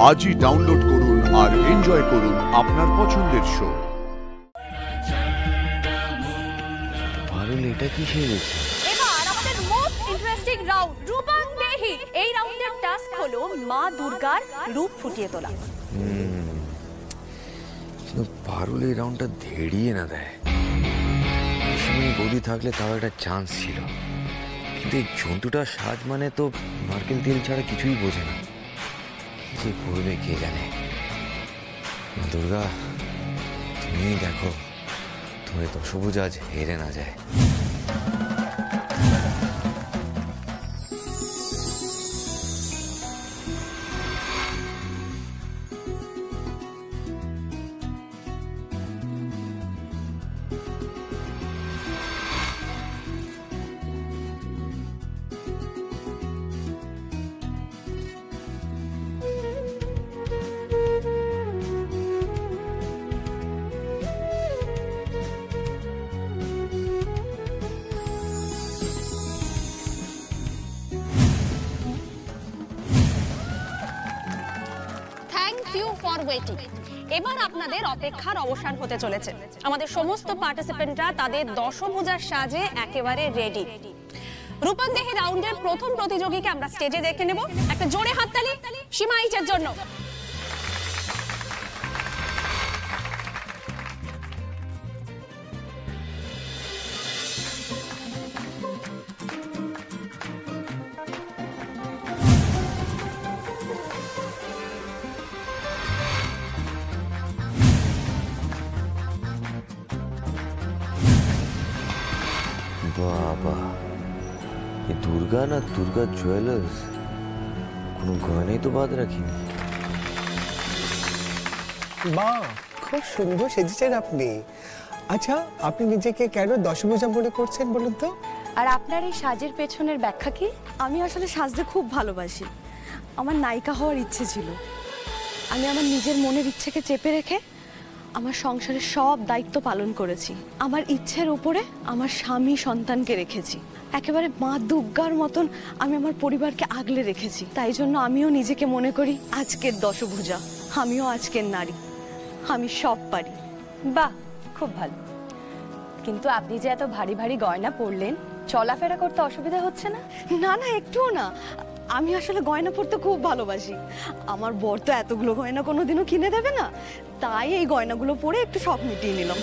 আজই ডাউনলোড করুন আর এনজয় করুন আপনার পছন্দের শো। পারুল, এটা কিসের গেছে? এবার আমাদের মোস্ট ইন্টারেস্টিং রাউন্ড রূপাং দেহি। এই রাউন্ডের টাস্ক হলো মা দুর্গার রূপ ফুটিয়ে তোলা। পারুল এই রাউন্ডটা ধেড়িয়ে না দেয়। বৌদি থাকলে তাও একটা চান্স ছিল, কিন্তু এই জন্তুটার সাজ মানে তো নারকেল তেল ছাড়া কিছুই বোঝে না। কি যে করবে কে জানে। দুর্গা, তুমি দেখো তোমার দশভুজ আজ হেরে না যায়। এবার আপনাদের অপেক্ষার অবসান হতে চলেছে। আমাদের সমস্ত পার্টিসিপেন্টরা তাদের দশভুজার সাজে একেবারে রেডি। রূপাং দেহি রাউন্ডের প্রথম প্রতিযোগীকে আমরা স্টেজে দেখে নেব। একটা জোরে হাততালি সীমা ইচের জন্য। বাবা, এই দুর্গা না দুর্গা জুয়েলার্স, কোনো গয়নাই তো বাদ রাখিনি। বাহ, খুব সুন্দর সেজেছেন আপনি। আচ্ছা, আপনি নিজেকে কেন দশভুজা মনে করছেন বলুন তো? আর আপনার এই সাজের পেছনের ব্যাখ্যা কি? আমি আসলে সাজতে খুব ভালোবাসি। আমার নায়িকা হওয়ার ইচ্ছে ছিল। আমি আমার নিজের মনের ইচ্ছেকে চেপে রেখে আমার সংসারের সব দায়িত্ব পালন করেছি। আমার ইচ্ছের উপরে আমার স্বামী সন্তানকে রেখেছি। একেবারে মা দুর্গার মতন আমি আমার পরিবারকে আগলে রেখেছি। তাই জন্য আমিও নিজেকে মনে করি আজকের দশভুজা। আমিও আজকের নারী, আমি সব পারি। বাহ, খুব ভালো। কিন্তু আপনি যে এত ভারী ভারী গয়না পরলেন, চলাফেরা করতে অসুবিধা হচ্ছে না? না না, একটুও না। আমি আসলে গয়না পরতে খুব ভালোবাসি। আমার বর তো এতগুলো গয়না কোনোদিনও কিনে দেবে না, তাই এই গয়নাগুলো পরে একটু শখ মিটিয়ে নিলাম।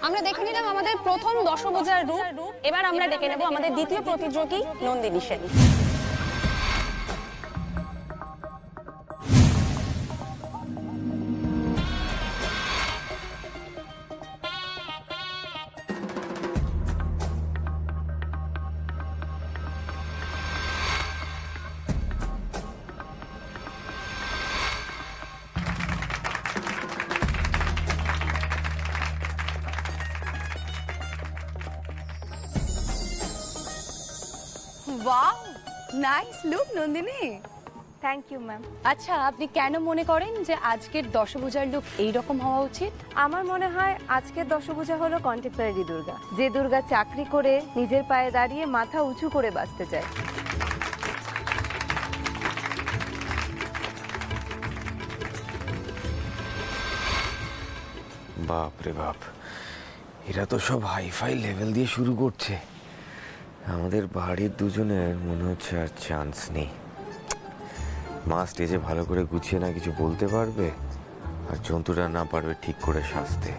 আমরা দেখে নিলাম আমাদের প্রথম দশভুজার রূপ। এবার আমরা ডেকে নেব আমাদের দ্বিতীয় প্রতিযোগী Nandini Sen. Wow, nice look Nandini. Thank you ma'am. আচ্ছা, আপনি কেন মনে করেন যে আজকের দশভুজার লুক এইরকম হওয়া উচিত? আমার মনে হয় আজকের দশভুজা হলো কন্টেম্পোরারি দুর্গা, যে দুর্গা চাকরি করে নিজের পায়ে দাঁড়িয়ে মাথা উঁচু করে বাঁচতে চায়। বাপ রে বাপ, এরা তো সব হাইফাই লেভেল দিয়ে শুরু করছে। আমাদের বাড়ির দুজনের মনে হচ্ছে আর চান্স নেই। মা স্টেজে ভালো করে গুছিয়ে না কিছু বলতে পারবে, আর জন্তুটা না পারবে ঠিক করে সাজতে।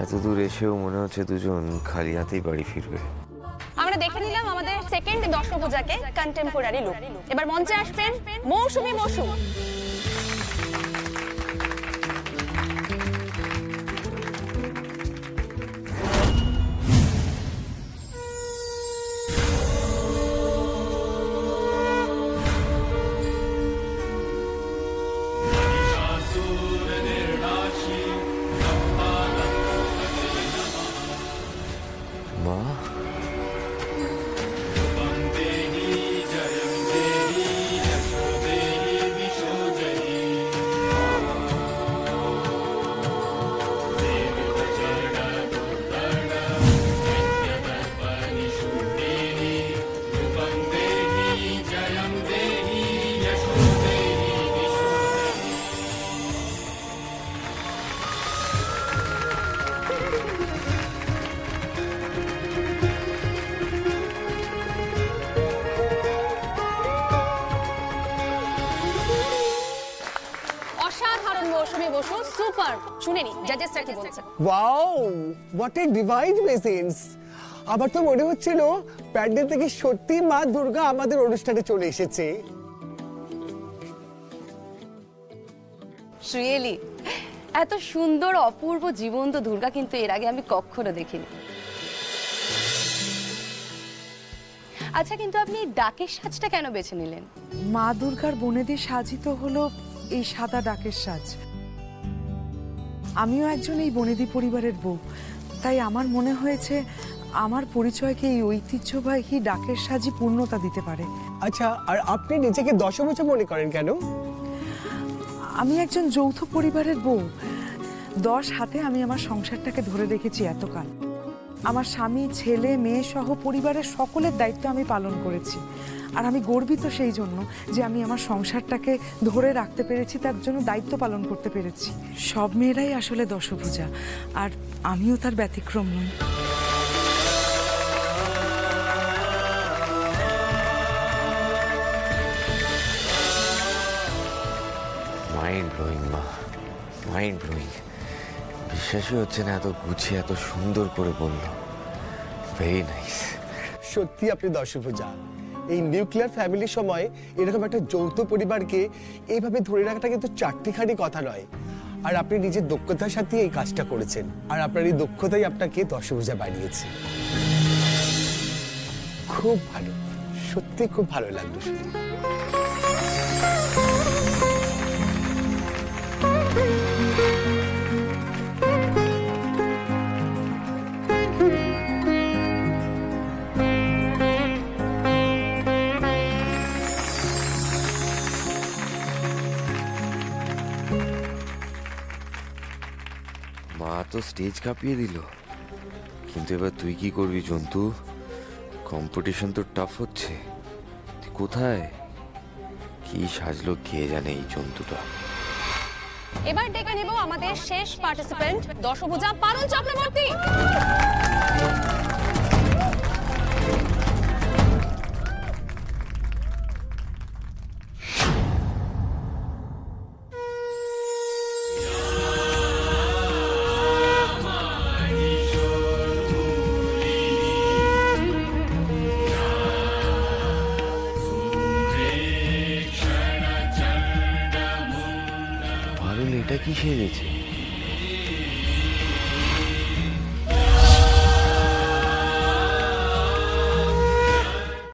এত দূর এসেও মনে হচ্ছে দুজন খালি হাতেই বাড়ি ফিরবে। আমরা দেখে নিলাম আমাদের সেকেন্ড দশভুজাকে কন্টেম্পোরারি লুক। এবার মঞ্চে আসবেন মৌসুমী বসু। মা, আর শুনে নি জাজেসরা কি বলছে। Wow, what a divine presence. আমার তো মনে হচ্ছিল প্যান্ডেল থেকে সত্যি মা দুর্গা আমাদের অনুষ্ঠানে চলে এসেছে। রিয়েলি এত সুন্দর অপূর্ব জীবন্ত দুর্গা কিন্তু এর আগে আমি কখনো দেখিনি। আচ্ছা, কিন্তু আপনি ডাকের সাজটা কেন বেছে নিলেন? মা দুর্গার বনেদের সাজিত হলো এই সাদা ডাকের সাজ। আমিও একজন এই বনেদি পরিবারের বউ, তাই আমার মনে হয়েছে আমার পরিচয়কে এই ঐতিহ্যবাহী ডাকের সাজই পূর্ণতা দিতে পারে। আচ্ছা, আর আপনি নিজেকে দশভুজা মনে করেন কেন? আমি একজন যৌথ পরিবারের বউ। 10 হাতে আমি আমার সংসারটাকে ধরে রেখেছি এতকাল। আমার স্বামী, ছেলে, মেয়ে সহ পরিবারের সকলের দায়িত্ব আমি পালন করেছি। আর আমি গর্বিত সেই জন্য যে আমি আমার সংসারটাকে ধরে রাখতে পেরেছি, তার জন্য দায়িত্ব পালন করতে পেরেছি। সব মেয়েরাই আসলে দশভুজা, আর আমিও তার ব্যতিক্রম নই। মাইন্ড ব্লোয়িং মা, মাইন্ড ব্লোয়িং। বিশ্বাসই হচ্ছে না এত গুছিয়ে এত সুন্দর করে বললো। Very nice. সত্যি আপনি দশভুজা। এই নিউক্লিয়ার ফ্যামিলির সময় এরকম একটা যৌথ পরিবারকে এইভাবে ধরে রাখাটা কিন্তু চারটিখানি কথা নয়। আর আপনি নিজের দক্ষতার সাথে এই কাজটা করেছেন, আর আপনার এই দক্ষতাই আপনাকে দশভুজা বানিয়েছে। খুব ভালো, সত্যি খুব ভালো লাগলো শুনে। মা তো স্টেজ কাঁপিয়ে দিল, কিন্তু এবার তুই কি করবি জন্তু? কম্পিটিশন তো টাফ হচ্ছে। তুই কোথায়? কি সাজলো কে জানে এই জন্তুটা। এবার ডেকে নেব আমাদের শেষ পার্টিসিপেন্ট দশভুজা পারুল চক্রবর্তী। পারুল এটা কি সেরেছে?